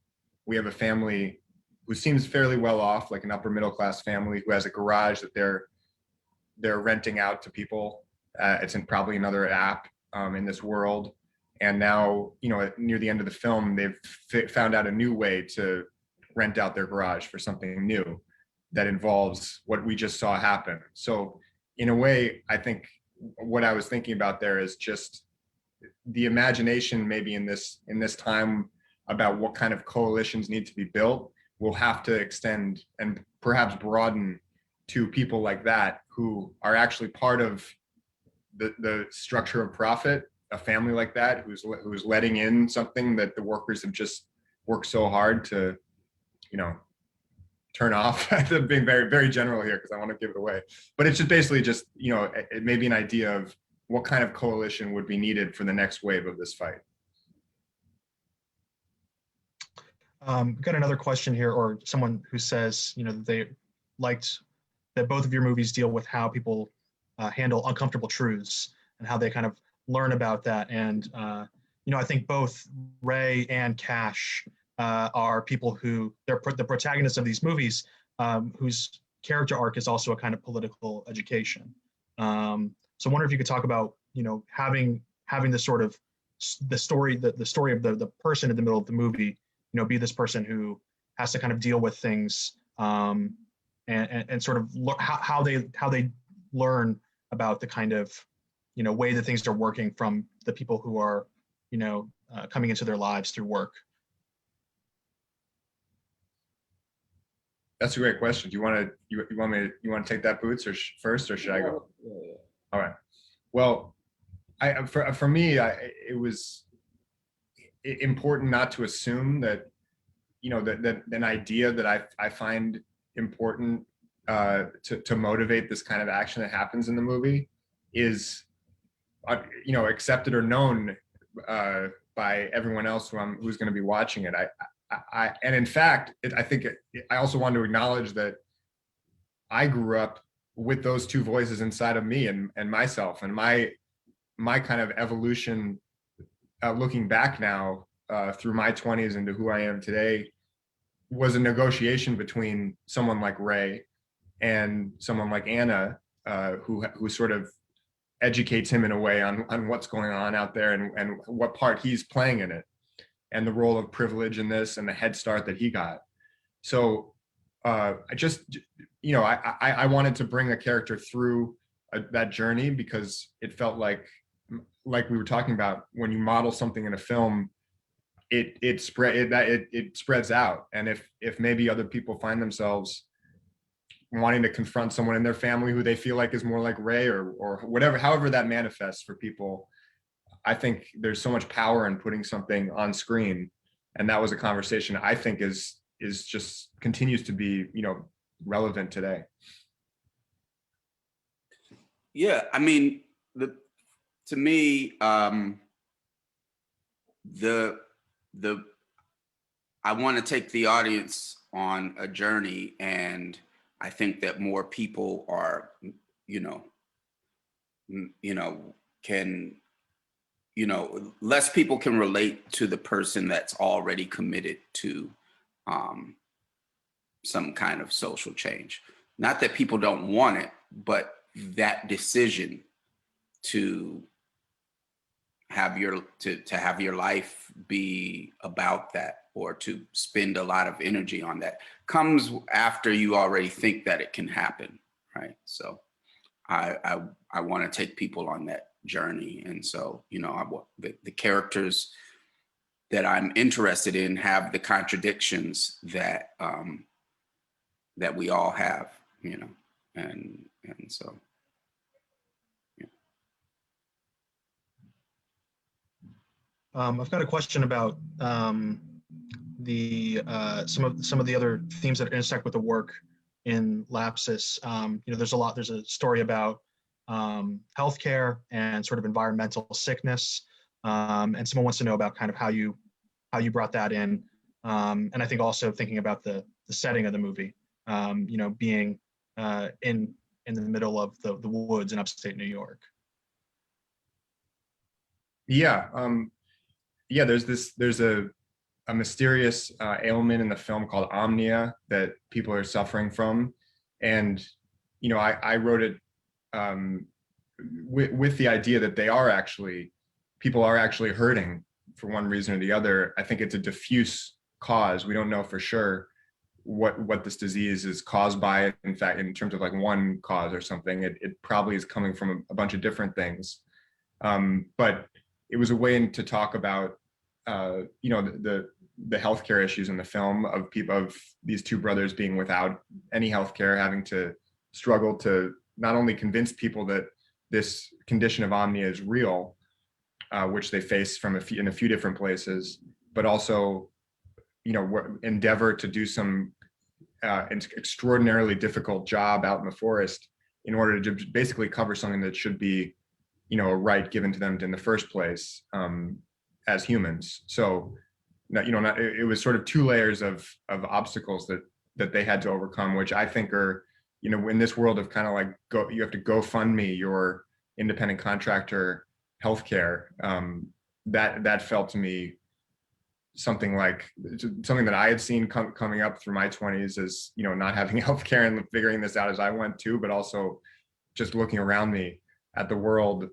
we have a family who seems fairly well off, like an upper middle class family who has a garage that they're renting out to people. It's in probably another app in this world. And now, you know, near the end of the film, they've found out a new way to rent out their garage for something new that involves what we just saw happen. So in a way, I think what I was thinking about there is just the imagination maybe in this time about what kind of coalitions need to be built will have to extend and perhaps broaden to people like that who are actually part of the structure of profit, a family like that who's letting in something that the workers have just worked so hard to, you know, turn off. I'm being very, very general here because I want to give it away. But it's just basically just, you know, it may be an idea of what kind of coalition would be needed for the next wave of this fight. Got another question here, or someone who says, you know, they liked that both of your movies deal with how people handle uncomfortable truths and how they kind of learn about that. And, you know, I think both Ray and Cash are people who they're the protagonists of these movies, whose character arc is also a kind of political education. So I wonder if you could talk about, you know, having the sort of the story of the person in the middle of the movie, you know, be this person who has to kind of deal with things and sort of how they learn about the kind of, you know, way that things are working from the people who are, you know, coming into their lives through work. That's a great question. Do you want to you want to take that, Boots, or first, or should I go? Yeah. All right. Well, for me, it was important not to assume that, that an idea that I find important to motivate this kind of action that happens in the movie is, accepted or known by everyone else who's going to be watching it. And in fact, I also want to acknowledge that I grew up with those two voices inside of me and myself, and my kind of evolution, looking back now through my 20s into who I am today, was a negotiation between someone like Ray and someone like Anna, who sort of educates him in a way on what's going on out there, and what part he's playing in it, and the role of privilege in this, and the head start that he got. So I just, I wanted to bring a character through that journey, because it felt like we were talking about, when you model something in a film, it spreads out. And if maybe other people find themselves wanting to confront someone in their family who they feel like is more like Ray, or whatever, however that manifests for people, I think there's so much power in putting something on screen. And that was a conversation I think is just continues to be, relevant today. Yeah, I mean, to me, I want to take the audience on a journey, and I think that more people are, can, less people can relate to the person that's already committed to some kind of social change. Not that people don't want it, but that decision to have your life be about that, or to spend a lot of energy on that, comes after you already think that it can happen, right? So I want to take people on that journey, and so the characters that I'm interested in have the contradictions that that we all have, and so. I've got a question about the some of the other themes that intersect with the work in Lapsis. There's a story about healthcare and sort of environmental sickness, and someone wants to know about kind of how you brought that in, and I think also thinking about the setting of the movie, being in the middle of the woods in upstate New York. Yeah. There's a mysterious ailment in the film called omnia that people are suffering from, and I wrote it with the idea that people are actually hurting for one reason or the other. I think it's a diffuse cause. We don't know for sure what this disease is caused by. In fact, in terms of like one cause or something, it probably is coming from a bunch of different things. But it was a way to talk about the healthcare issues in the film, of these two brothers being without any healthcare, having to struggle to not only convince people that this condition of omnia is real, which they face in a few different places, but also endeavor to do some extraordinarily difficult job out in the forest in order to basically cover something that should be a right given to them in the first place, as humans. So it was sort of two layers of obstacles that they had to overcome, which I think are, in this world of kind of like you have to GoFundMe your independent contractor healthcare, that felt to me something that I had seen coming up through my 20s, as not having healthcare and figuring this out as I went too, but also just looking around me at the world.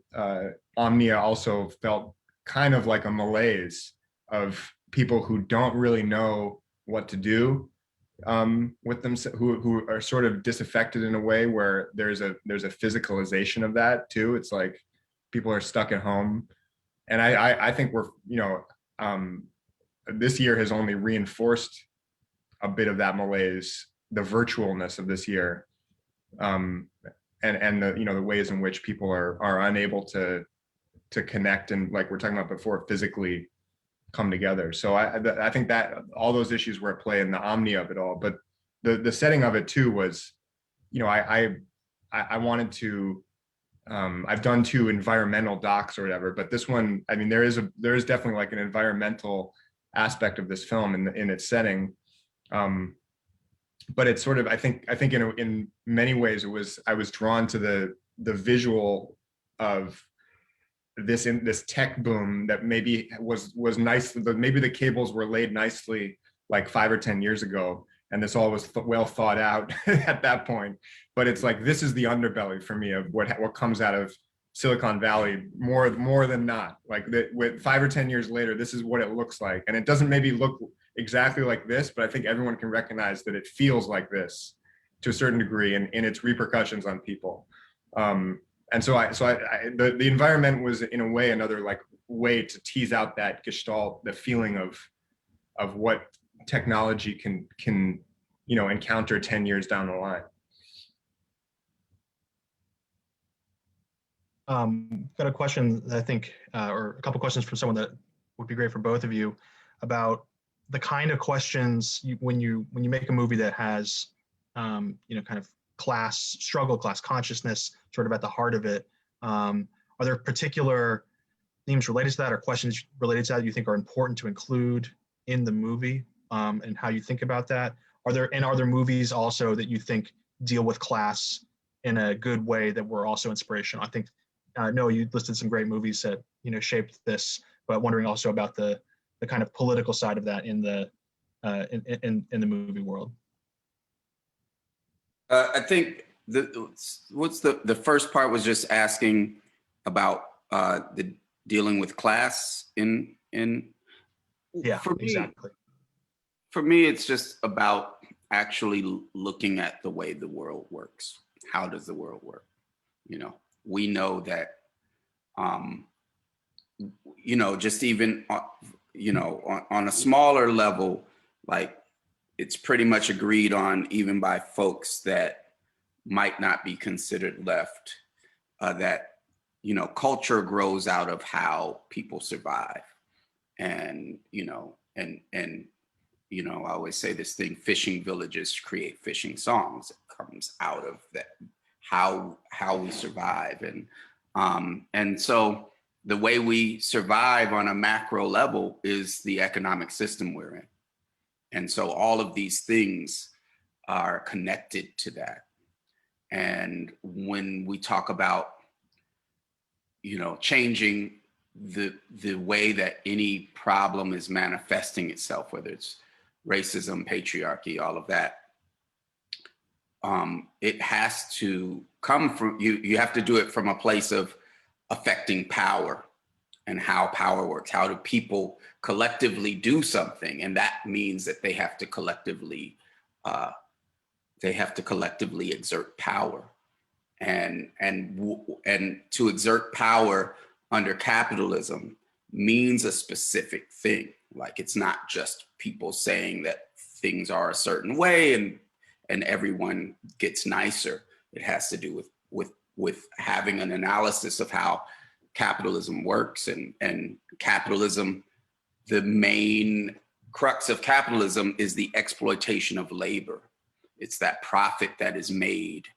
Omnia also felt kind of like a malaise of people who don't really know what to do with them, who are sort of disaffected in a way where there's a physicalization of that too. It's like people are stuck at home, and I think we're this year has only reinforced a bit of that malaise the virtualness of this year, and the, you know, the ways in which people are unable to connect and, like we're talking about before, physically come together. So I think that all those issues were at play in the omni of it all, but the setting of it too was, you know, I wanted to, I've done 2 environmental docs or whatever, but this one, I mean, there is definitely like an environmental aspect of this film in its setting. But it's sort of, I think in many ways I was drawn to the visual of this tech boom that maybe was nice. Maybe the cables were laid nicely like 5 or 10 years ago, and this all was well thought out at that point. But it's like, this is the underbelly for me of what comes out of Silicon Valley more than not. Like with 5 or 10 years later, this is what it looks like, and it doesn't maybe look exactly like this, but I think everyone can recognize that it feels like this to a certain degree, and in its repercussions on people. And so the environment was in a way another like way to tease out that gestalt, the feeling of what technology can you know, encounter 10 years down the line. Got a question that I think, or a couple questions from someone that would be great for both of you, about the kind of questions when you make a movie that has, you know, kind of class struggle, class consciousness sort of at the heart of it. Are there particular themes related to that, or questions related to that you think are important to include in the movie, and how you think about that? Are there movies also that you think deal with class in a good way that were also inspirational? I think, Noah, you listed some great movies that, you know, shaped this, but wondering also about the kind of political side of that in the movie world. I think the first part was just asking about the dealing with class in Yeah, exactly. For me, it's just about actually looking at the way the world works. How does the world work? You know, we know that, you know, just even, you know, on a smaller level, like it's pretty much agreed on even by folks that might not be considered left, that, you know, culture grows out of how people survive. And, you know, you know, I always say this thing, fishing villages create fishing songs. It comes out of that, how we survive. And so the way we survive on a macro level is the economic system we're in. And so all of these things are connected to that. And when we talk about, you know, changing the way that any problem is manifesting itself, whether it's racism, patriarchy, all of that, it has to come from, you have to do it from a place of affecting power and how power works. How do people collectively do something? And that means that they have to collectively exert power. And to exert power under capitalism means a specific thing. Like, it's not just people saying that things are a certain way and everyone gets nicer. It has to do with having an analysis of how capitalism works, and capitalism, the main crux of capitalism is the exploitation of labor. It's that profit that is made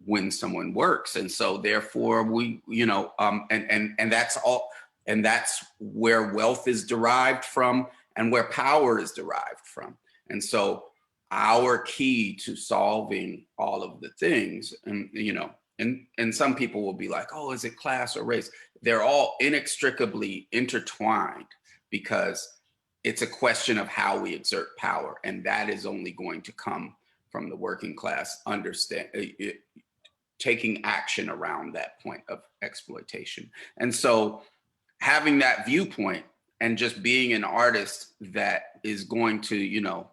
when someone works. And so therefore we, you know, and that's all, and that's where wealth is derived from and where power is derived from. And so our key to solving all of the things, and, you know, and some people will be like, oh, is it class or race? They're all inextricably intertwined, because it's a question of how we exert power. And that is only going to come from the working class taking action around that point of exploitation. And so having that viewpoint and just being an artist that is going to, you know,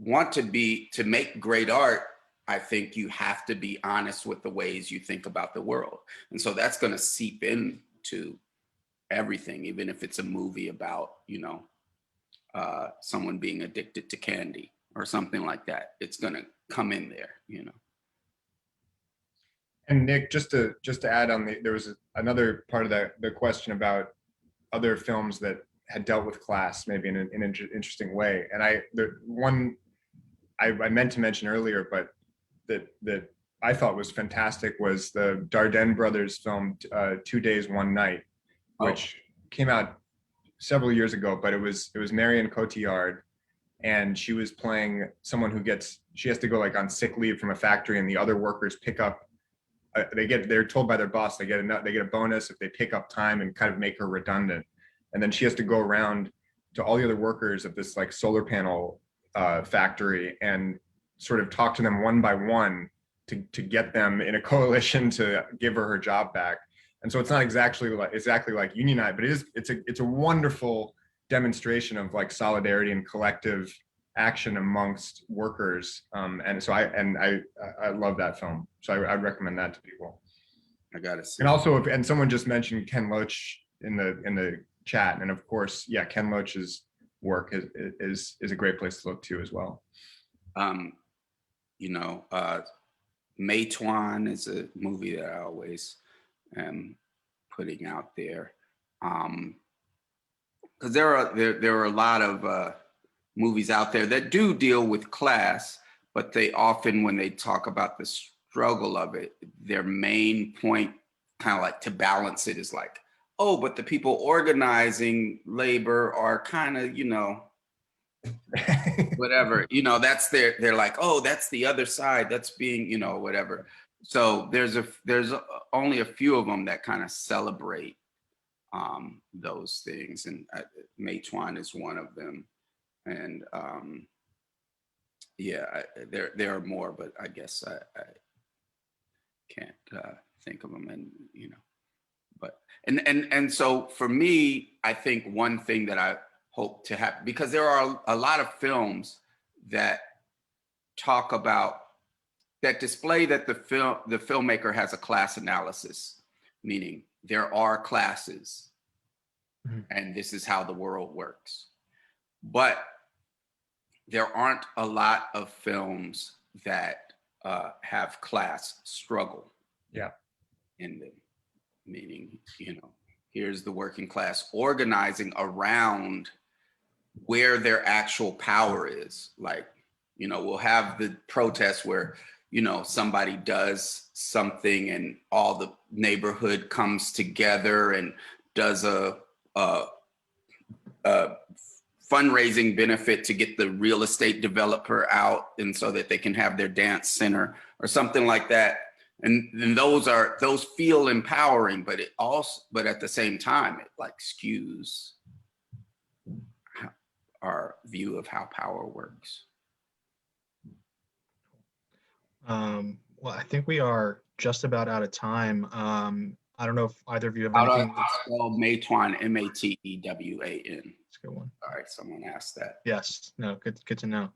want to make great art, I think you have to be honest with the ways you think about the world. And so that's going to seep into everything, even if it's a movie about, you know, someone being addicted to candy. or something like that, it's going to come in there, you know. And Nick, just to add on, there was another part of the question about other films that had dealt with class maybe in an interesting way. And the one I meant to mention earlier, but that I thought was fantastic was the Darden Brothers film, 2 Days, 1 Night, which came out several years ago, but it was Marion Cotillard, and she was playing someone she has to go like on sick leave from a factory, and the other workers pick up, they're told by their boss they get a bonus if they pick up time and kind of make her redundant. And then she has to go around to all the other workers of this like solar panel factory and sort of talk to them one by one to get them in a coalition to give her job back. And so it's not exactly like Union, but it's a wonderful demonstration of like solidarity and collective action amongst workers. And so I love that film. So I'd recommend that to people. I gotta see. And also, and someone just mentioned Ken Loach in the chat, and of course, yeah, Ken Loach's work is a great place to look to as well. You know, Maytwan is a movie that I always am putting out there, because there are a lot of movies out there that do deal with class, but they often, when they talk about the struggle of it, their main point, kind of like to balance it, is like, oh, but the people organizing labor are kind of, you know, whatever, you know, that's they're like, oh, that's the other side, that's being, you know, whatever. So there's only a few of them that kind of celebrate those things, and Maytwan is one of them. And yeah, there are more, but I guess I can't think of them, and you know, but and so for me, I think one thing that I hope to have, because there are a lot of films that talk about, that display that the filmmaker has a class analysis, meaning there are classes, and this is how the world works. But there aren't a lot of films that have class struggle in them, meaning, you know, here's the working class organizing around where their actual power is. Like, you know, we'll have the protests where, you know, somebody does something and all the neighborhood comes together and does a fundraising benefit to get the real estate developer out, and so that they can have their dance center or something like that. And those feel empowering, but but at the same time, it like skews our view of how power works. Well, I think we are just about out of time. I don't know if either of you have How do anything. I spell Maytwan? Matewan. That's a good one. All right, someone asked that. Yes. No. Good to know.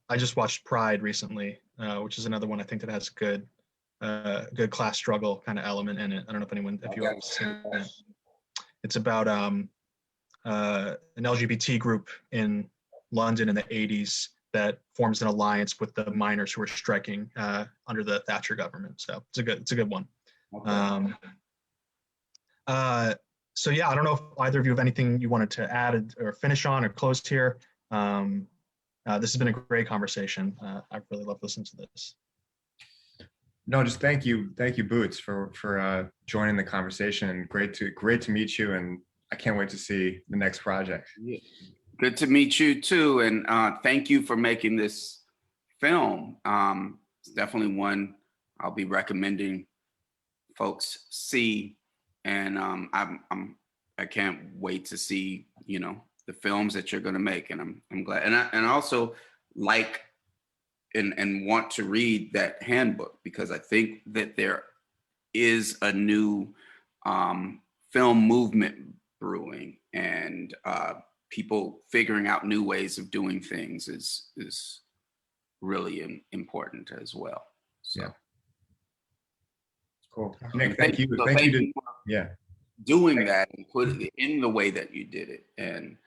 I just watched Pride recently, which is another one I think that has good class struggle kind of element in it. I don't know if you have seen it. It's about an LGBT group in London in the 80s that forms an alliance with the miners who are striking under the Thatcher government. So it's a good one. Okay. So yeah, I don't know if either of you have anything you wanted to add or finish on or close here. This has been a great conversation. I've really loved listening to this. No, just thank you, Boots, for joining the conversation, and great to meet you, and I can't wait to see the next project. Yeah. Good to meet you too, and thank you for making this film. It's definitely one I'll be recommending folks see, and I can't wait to see, you know, the films that you're going to make, and I'm glad, and I also like and want to read that handbook, because I think that there is a new film movement brewing, and people figuring out new ways of doing things is really important as well. So. Yeah. Cool. Nick, thank you. So thank you. For doing that and put it in the way that you did it, and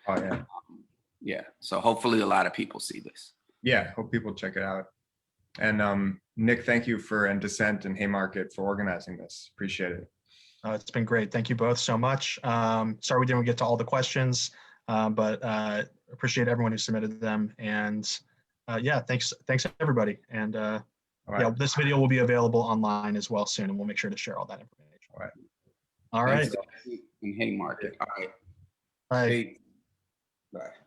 Yeah. So hopefully a lot of people see this. Yeah, hope people check it out. And Nick, thank you and Dissent and Haymarket for organizing this. Appreciate it. It's been great. Thank you both so much. Sorry we didn't get to all the questions, but appreciate everyone who submitted them. And yeah, thanks everybody. And yeah, this video will be available online as well soon, and we'll make sure to share all that information. All right. All right. Thanks, in Haymarket. All right. Bye. Peace. Bye.